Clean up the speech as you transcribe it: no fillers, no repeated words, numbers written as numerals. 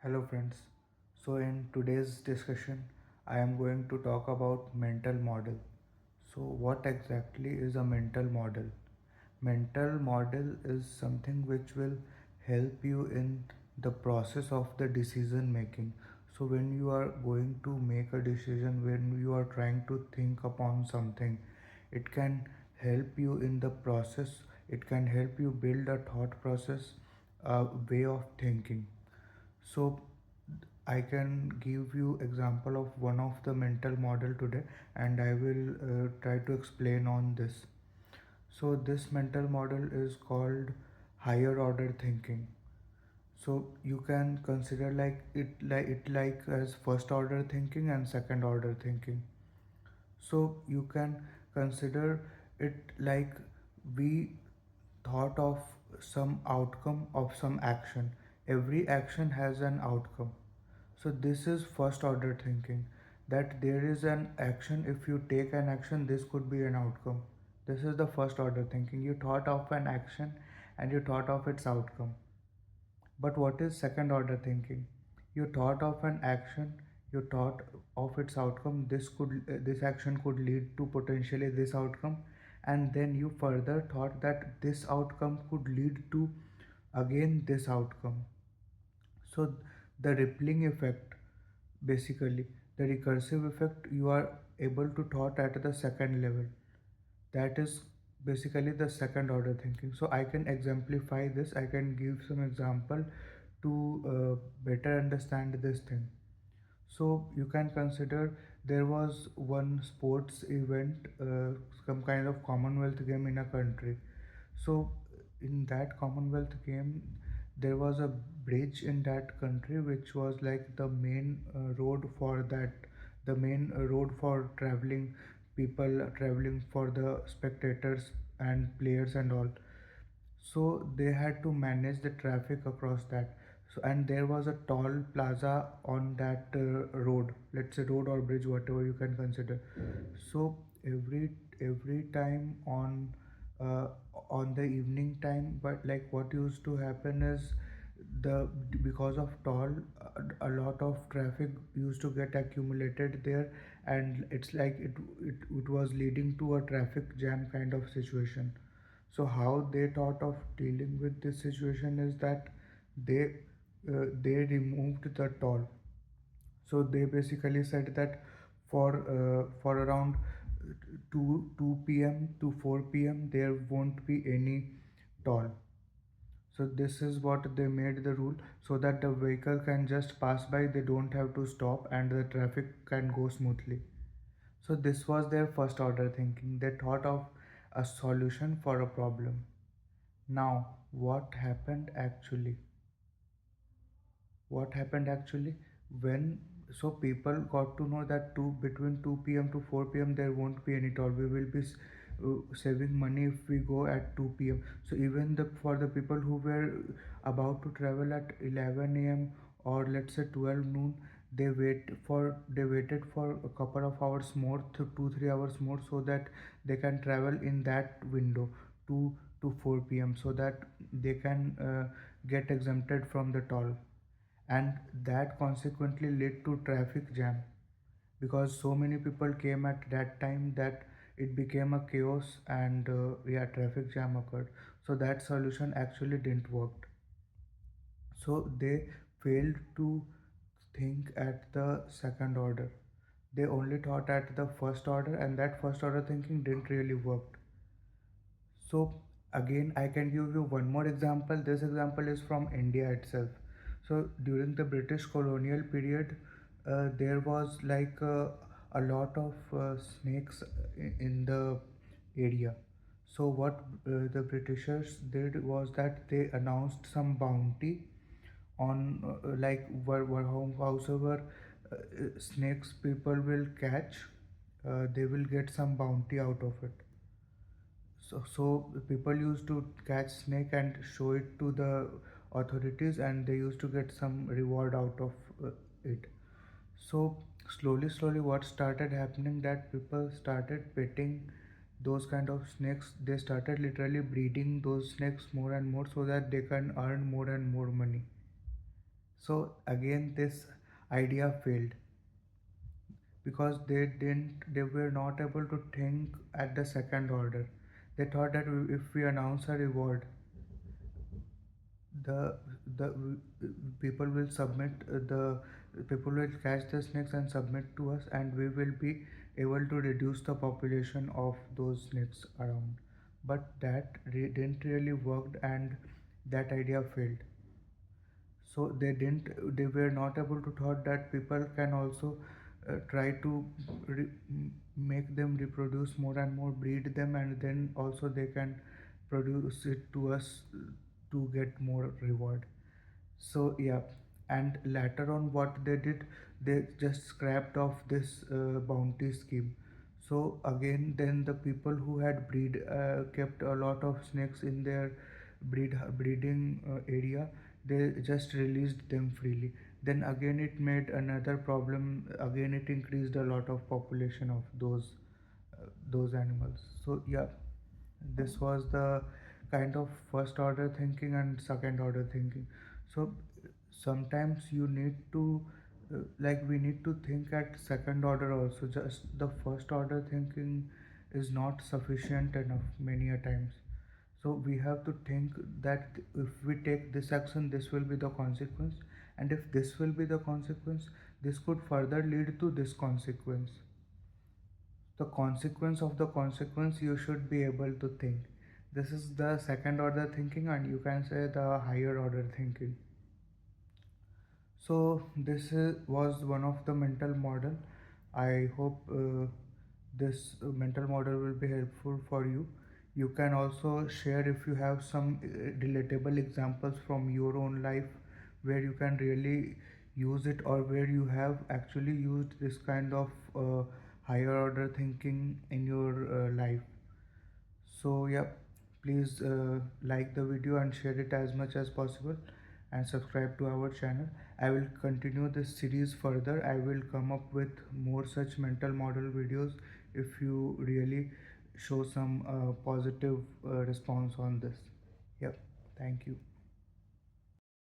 Hello friends. So in today's discussion I am going to talk about mental model. So what exactly is a mental model? Mental model is something which will help you in the process of the decision making. So when you are going to make a decision, when you are trying to think upon something, it can help you in the process. It can help you build a thought process, a way of thinking. So I can give you example of one of the mental model today, and I will try to explain on this. So this mental model is called higher order thinking. So you can consider like as first order thinking and second order thinking. So you can consider it like we thought of some outcome of some action. Every action has an outcome. So this is first order thinking, that there is an action. If you take an action, this could be an outcome. This is the first order thinking. You thought of an action and you thought of its outcome. But what is second order thinking? You thought of an action, you thought of its outcome. This action could lead to potentially this outcome, and then you further thought that this outcome could lead to again this outcome. So the rippling effect, basically the recursive effect, you are able to thought at the second level. That is basically the second order thinking. So I can exemplify this. I can give some example to better understand this thing. So you can consider there was one sports event, some kind of Commonwealth game in a country. So in that Commonwealth game, there was a bridge in that country which was like the main road for that, the main road for traveling people, traveling for the spectators and players and all. So they had to manage the traffic across that. So and there was a tall plaza on that road, let's say road or bridge, whatever you can consider. So every time uh, on the evening time, but like what used to happen is the because of toll, a lot of traffic used to get accumulated there, and it's like it was leading to a traffic jam kind of situation. So how they thought of dealing with this situation is that they removed the toll. So they basically said that for around 2 p.m. to 4 p.m. there won't be any toll. So this is what they made the rule, so that the vehicle can just pass by, they don't have to stop, and the traffic can go smoothly. So this was their first order thinking. They thought of a solution for a problem. Now, what happened actually when, so people got to know that between 2 p.m. to 4 p.m. there won't be any toll. We will be saving money if we go at 2 p.m. So even for the people who were about to travel at 11 a.m. or let's say 12 noon, they waited for a couple of hours more, 2 3 hours more, so that they can travel in that window 2 to 4 p.m. so that they can get exempted from the toll. And that consequently led to traffic jam, because so many people came at that time that it became a chaos, and yeah, traffic jam occurred. So that solution actually didn't work. So they failed to think at the second order. They only thought at the first order, and that first order thinking didn't really work. So again, I can give you one more example. This example is from India itself. So during the British colonial period, there was like a lot of snakes in the area. So what the Britishers did was that they announced some bounty on howsoever snakes people will catch, they will get some bounty out of it. So people used to catch snake and show it to the authorities, and they used to get some reward out of it. So slowly, what started happening, that people started petting those kind of snakes. They started literally breeding those snakes more and more so that they can earn more and more money. So again this idea failed because they were not able to think at the second order. They thought that if we announce a reward, the the people will submit the people will catch the snakes and submit to us, and we will be able to reduce the population of those snakes around. But that didn't really work, and that idea failed. So they were not able to thought that people can also try to make them reproduce more and more, breed them, and then also they can produce it to us to get more reward. So yeah, and later on what they did, they just scrapped off this bounty scheme. So again, then the people who had kept a lot of snakes in their breeding area, they just released them freely. Then again, it made another problem. Again, it increased a lot of population of those animals. So yeah, this was the kind of first order thinking and second order thinking. So sometimes you need to like we need to think at second order also. Just the first order thinking is not sufficient enough many a times. So we have to think that if we take this action, this will be the consequence, and if this will be the consequence, this could further lead to this consequence. The consequence of the consequence you should be able to think. This is the second order thinking, and you can say the higher order thinking. So was one of the mental model. I hope this mental model will be helpful for you. You can also share if you have some relatable examples from your own life where you can really use it, or where you have actually used this kind of higher order thinking in your life. So yeah, please like the video and share it as much as possible, and subscribe to our channel. I will continue this series further. I will come up with more such mental model videos if you really show some positive response on this. Yep, thank you.